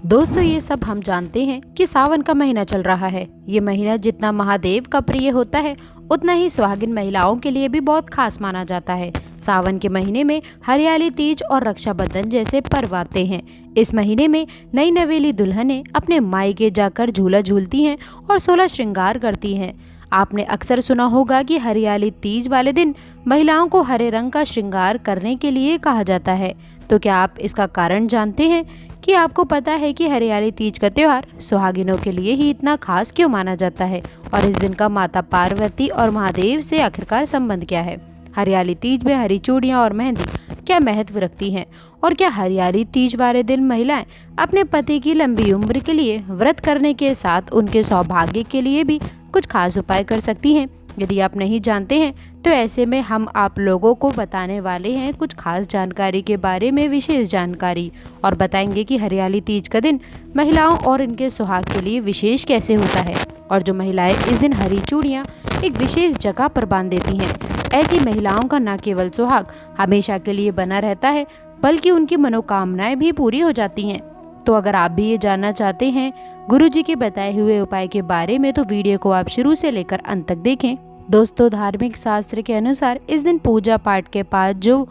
दोस्तों, ये सब हम जानते हैं कि सावन का महीना चल रहा है। ये महीना जितना महादेव का प्रिय होता है, उतना ही सुहागिन महिलाओं के लिए भी बहुत खास माना जाता है। सावन के महीने में हरियाली तीज और रक्षाबंधन जैसे पर्व आते हैं। इस महीने में नई नवेली दुल्हनें अपने मायके जाकर झूला झूलती हैं और 16 श्रृंगार करती हैं। आपने अक्सर सुना होगा कि हरियाली तीज वाले दिन महिलाओं को हरे रंग का श्रृंगार करने के लिए कहा जाता है। तो क्या आप इसका कारण जानते हैं कि आपको पता है कि हरियाली तीज का त्योहार सुहागिनों के लिए ही इतना खास क्यों माना जाता है और इस दिन का माता पार्वती और महादेव से आखिरकार संबंध क्या है? हरियाली तीज में हरी चूड़ियां और मेहंदी क्या महत्व रखती हैं और क्या हरियाली तीज वाले दिन महिलाएं अपने पति की लंबी उम्र के लिए व्रत करने के साथ उनके सौभाग्य के लिए भी कुछ खास उपाय कर सकती हैं? यदि आप नहीं जानते हैं तो ऐसे में हम आप लोगों को बताने वाले हैं कुछ खास जानकारी के बारे में, विशेष जानकारी, और बताएंगे कि हरियाली तीज का दिन महिलाओं और इनके सुहाग के लिए विशेष कैसे होता है। और जो महिलाएं इस दिन हरी चूड़ियां एक विशेष जगह पर बांध देती हैं, ऐसी महिलाओं का न केवल सुहाग हमेशा के लिए बना रहता है बल्कि उनकी मनोकामनाएं भी पूरी हो जाती हैं। तो अगर आप भी ये जानना चाहते हैं गुरुजी के बताए हुए उपाय के बारे में, तो वीडियो को आप शुरू से लेकर अंत तक देखें। दोस्तों, धार्मिक शास्त्र के अनुसार इस दिन पूजा पाठ के बाद जो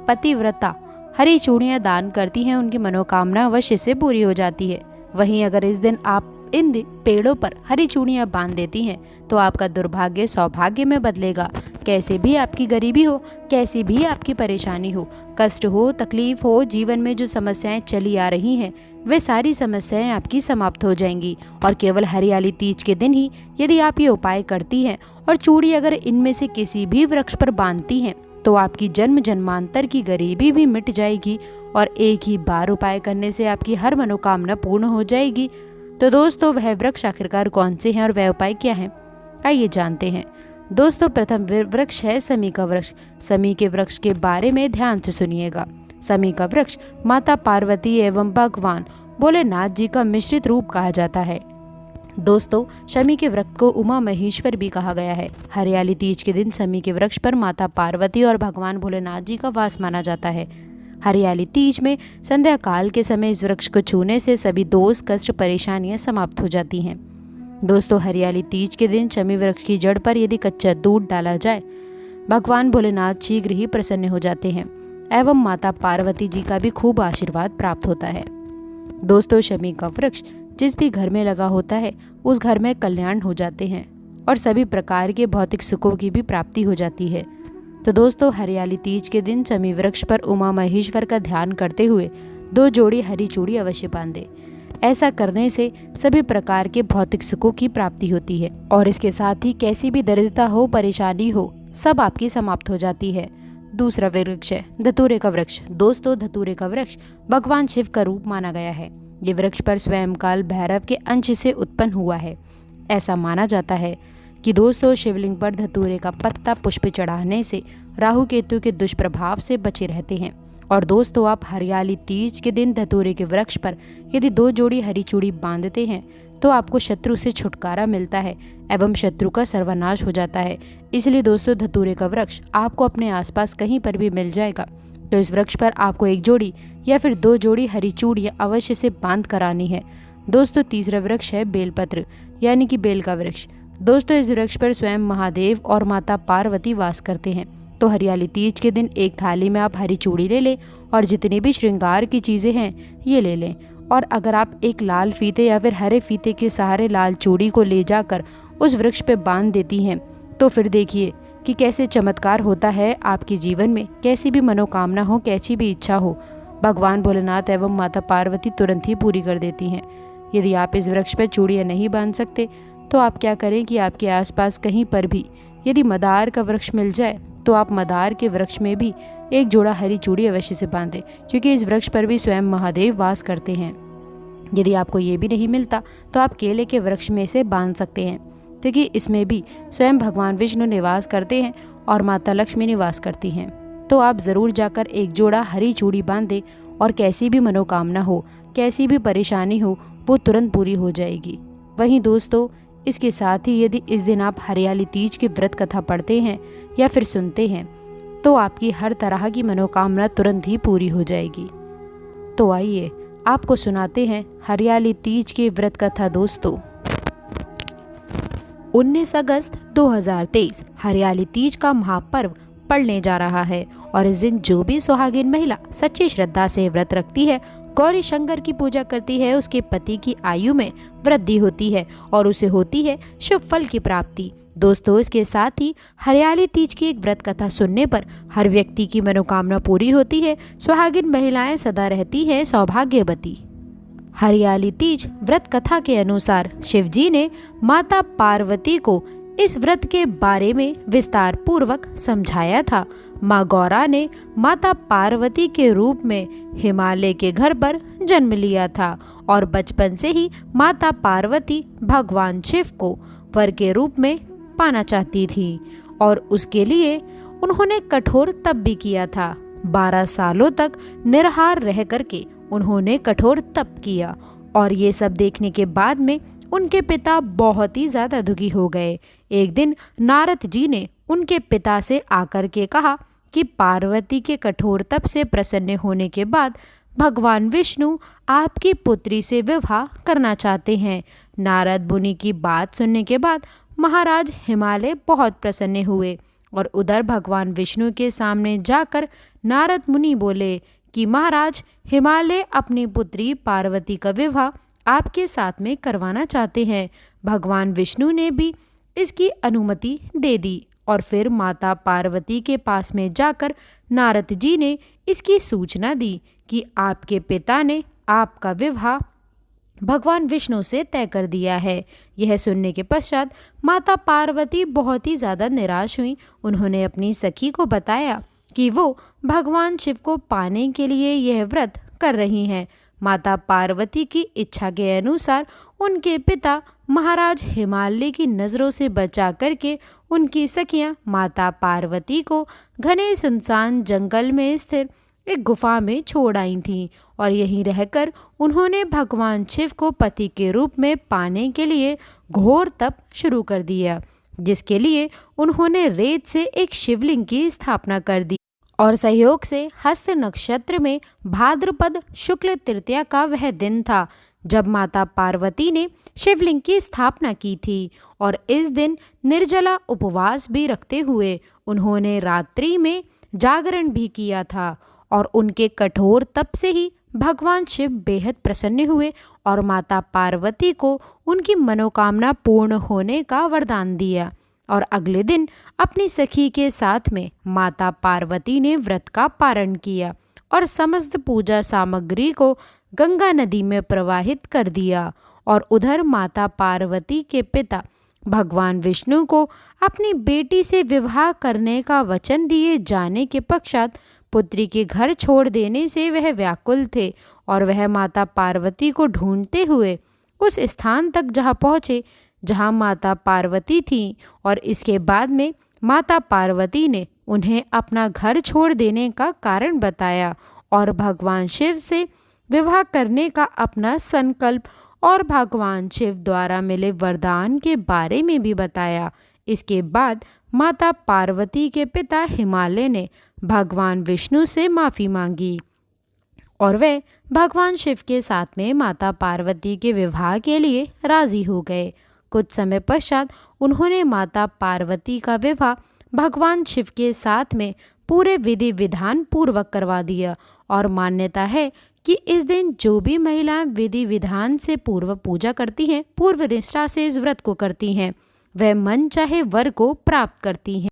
पतिव्रता हरी चूड़ियां दान करती हैं, उनकी मनोकामना अवश्य से पूरी हो जाती है। वहीं अगर इस दिन आप इन पेड़ों पर हरी चूड़ियां बांध देती हैं तो आपका दुर्भाग्य सौभाग्य में बदलेगा। कैसे भी आपकी गरीबी हो, कैसी भी आपकी परेशानी हो, कष्ट हो, तकलीफ हो, जीवन में जो समस्याएं चली आ रही हैं, वे सारी समस्याएं आपकी समाप्त हो जाएंगी। और केवल हरियाली तीज के दिन ही यदि आप ये उपाय करती हैं और चूड़ी अगर इनमें से किसी भी वृक्ष पर बांधती हैं तो आपकी जन्म जन्मांतर की गरीबी भी मिट जाएगी और एक ही बार उपाय करने से आपकी हर मनोकामना पूर्ण हो जाएगी। तो दोस्तों, वह वृक्ष आखिरकार कौन से हैं और वह उपाय क्या हैं, आइए जानते हैं। दोस्तों, प्रथम वृक्ष है समी का वृक्ष। समी के वृक्ष के बारे में ध्यान से सुनिएगा। समी का वृक्ष माता पार्वती एवं भगवान भोलेनाथ जी का मिश्रित रूप कहा जाता है। दोस्तों, शमी के वृक्ष को उमा महेश्वर भी कहा गया है। हरियाली तीज के दिन शमी के वृक्ष पर माता पार्वती और भगवान भोलेनाथ जी का वास माना जाता है। हरियाली तीज में संध्या काल के समय इस वृक्ष को छूने से सभी दोष, कष्ट, परेशानियां समाप्त हो जाती हैं। दोस्तों, हरियाली तीज के दिन शमी वृक्ष की जड़ पर यदि कच्चा दूध डाला जाए, भगवान भोलेनाथ शीघ्र ही प्रसन्न हो जाते हैं एवं माता पार्वती जी का भी खूब आशीर्वाद प्राप्त होता है। दोस्तों, शमी का वृक्ष जिस भी घर में लगा होता है उस घर में कल्याण हो जाते हैं और सभी प्रकार के भौतिक सुखों की भी प्राप्ति हो जाती है। तो दोस्तों, हरियाली तीज के दिन शमी वृक्ष पर उमा महेश्वर का ध्यान करते हुए 2 जोड़ी हरी चूड़ी अवश्य बांधे। ऐसा करने से सभी प्रकार के भौतिक सुखों की प्राप्ति होती है और इसके साथ ही कैसी भी दरिद्रता हो, परेशानी हो, सब आपकी समाप्त हो जाती है। दूसरा वृक्ष है धतूरे का वृक्ष। दोस्तों, धतूरे का वृक्ष भगवान शिव का रूप माना गया है। ये वृक्ष पर स्वयं काल भैरव के अंश से उत्पन्न हुआ है। ऐसा माना जाता है कि दोस्तों, शिवलिंग पर धतूरे का पत्ता पुष्प चढ़ाने से राहु केतु के दुष्प्रभाव से बचे रहते हैं। और दोस्तों, आप हरियाली तीज के दिन धतूरे के वृक्ष पर यदि 2 जोड़ी हरी चूड़ी बांधते हैं तो आपको शत्रु से छुटकारा मिलता है एवं शत्रु का सर्वनाश हो जाता है। इसलिए दोस्तों, धतूरे का वृक्ष आपको अपने आसपास कहीं पर भी मिल जाएगा तो इस वृक्ष पर आपको 1 जोड़ी या फिर 2 जोड़ी हरी चूड़ियां अवश्य से बांध करानी है। दोस्तों, तीसरा वृक्ष है बेलपत्र यानी कि बेल का वृक्ष। दोस्तों, इस वृक्ष पर स्वयं महादेव और माता पार्वती वास करते हैं। तो हरियाली तीज के दिन एक थाली में आप हरी चूड़ी ले लें और जितनी भी श्रृंगार की चीज़ें हैं ये ले लें। और अगर आप एक लाल फीते या फिर हरे फीते के सहारे लाल चूड़ी को ले जाकर उस वृक्ष पे बांध देती हैं तो फिर देखिए कि कैसे चमत्कार होता है आपके जीवन में। कैसी भी मनोकामना हो, कैसी भी इच्छा हो, भगवान भोलेनाथ एवं माता पार्वती तुरंत ही पूरी कर देती हैं। यदि आप इस वृक्ष पर चूड़ियाँ नहीं बांध सकते तो आप क्या करें कि आपके आसपास कहीं पर भी यदि मदार का वृक्ष मिल जाए तो आप मदार के वृक्ष में भी 1 जोड़ा हरी चूड़ी अवश्य से बांधें, क्योंकि इस वृक्ष पर भी स्वयं महादेव वास करते हैं। यदि आपको ये भी नहीं मिलता तो आप केले के वृक्ष में से बांध सकते हैं, क्योंकि इसमें भी स्वयं भगवान विष्णु निवास करते हैं और माता लक्ष्मी निवास करती हैं। तो आप ज़रूर जाकर 1 जोड़ा हरी चूड़ी बांधें और कैसी भी मनोकामना हो, कैसी भी परेशानी हो, वो तुरंत पूरी हो जाएगी। वहीं दोस्तों, इसके साथ ही यदि इस दिन आप हरियाली तीज की व्रत कथा पढ़ते हैं या फिर सुनते हैं तो आपकी हर तरह की मनोकामना तुरंत ही पूरी हो जाएगी। तो आइए आपको सुनाते हैं हरियाली तीज की व्रत कथा। दोस्तों, 19 अगस्त 2023 हरियाली तीज का महापर्व पड़ने जा रहा है और इस दिन जो भी सुहागिन महिला सच्ची श्रद्धा से व्रत रखती है, गौरी शंकर की पूजा करती है, उसके पति की आयु में वृद्धि होती है और उसे होती है शुभ फल की प्राप्ति। दोस्तों, इसके साथ ही हरियाली तीज की एक व्रत कथा सुनने पर हर व्यक्ति की मनोकामना पूरी होती है, सुहागिन महिलाएं सदा रहती है सौभाग्यवती। हरियाली तीज व्रत कथा के अनुसार शिवजी ने माता पार्वती को इस व्रत के बारे में विस्तार पूर्वक समझाया था। माँ गौरा ने माता पार्वती के रूप में हिमालय के घर पर जन्म लिया था और बचपन से ही माता पार्वती भगवान शिव को वर के रूप में पाना चाहती थी और उसके लिए उन्होंने कठोर तप भी किया था। 12 सालों तक निराहार रह करके उन्होंने कठोर तप किया और ये सब देखने के बाद में उनके पिता बहुत ही ज्यादा दुखी हो गए। एक दिन नारद जी ने उनके पिता से आकर के कहा कि पार्वती के कठोर तप से प्रसन्न होने के बाद भगवान विष्णु आपकी पुत्री से विवाह करना चाहते हैं। नारद मुनि की बात सुनने के बाद महाराज हिमालय बहुत प्रसन्न हुए और उधर भगवान विष्णु के सामने जाकर नारद मुनि बोले कि महाराज हिमालय अपनी पुत्री पार्वती का विवाह आपके साथ में करवाना चाहते हैं। भगवान विष्णु ने भी इसकी अनुमति दे दी और फिर माता पार्वती के पास में जाकर नारद जी ने इसकी सूचना दी कि आपके पिता ने आपका विवाह भगवान विष्णु से तय कर दिया है। यह सुनने के पश्चात माता पार्वती बहुत ही ज़्यादा निराश हुई। उन्होंने अपनी सखी को बताया कि वो भगवान शिव को पाने के लिए यह व्रत कर रही हैं। माता पार्वती की इच्छा के अनुसार उनके पिता महाराज हिमालय की नज़रों से बचा करके उनकी सखियां माता पार्वती को घने सुनसान जंगल में स्थिर एक गुफा में छोड़ आई थीं और यहीं रहकर उन्होंने भगवान शिव को पति के रूप में पाने के लिए घोर तप शुरू कर दिया, जिसके लिए उन्होंने रेत से एक शिवलिंग की स्थापना कर दी और सहयोग से हस्त नक्षत्र में भाद्रपद शुक्ल तृतीया का वह दिन था जब माता पार्वती ने शिवलिंग की स्थापना की थी और इस दिन निर्जला उपवास भी रखते हुए उन्होंने रात्रि में जागरण भी किया था और उनके कठोर तप से ही भगवान शिव बेहद प्रसन्न हुए और माता पार्वती को उनकी मनोकामना पूर्ण होने का वरदान दिया और अगले दिन अपनी सखी के साथ में माता पार्वती ने व्रत का पारण किया और समस्त पूजा सामग्री को गंगा नदी में प्रवाहित कर दिया। और उधर माता पार्वती के पिता भगवान विष्णु को अपनी बेटी से विवाह करने का वचन दिए जाने के पश्चात पुत्री के घर छोड़ देने से वह व्याकुल थे और वह माता पार्वती को ढूंढते हुए उस स्थान तक जहाँ पहुँचे जहाँ माता पार्वती थीं और इसके बाद में माता पार्वती ने उन्हें अपना घर छोड़ देने का कारण बताया और भगवान शिव से विवाह करने का अपना संकल्प और भगवान शिव द्वारा मिले वरदान के बारे में भी बताया। इसके बाद माता पार्वती के पिता हिमालय ने भगवान विष्णु से माफ़ी मांगी और वे भगवान शिव के साथ में माता पार्वती के विवाह के लिए राजी हो गए। कुछ समय पश्चात उन्होंने माता पार्वती का विवाह भगवान शिव के साथ में पूरे विधि विधान पूर्वक करवा दिया और मान्यता है कि इस दिन जो भी महिलाएं विधि विधान से पूर्व पूजा करती हैं, पूर्व निष्ठा से इस व्रत को करती हैं, वह मन चाहे वर को प्राप्त करती हैं।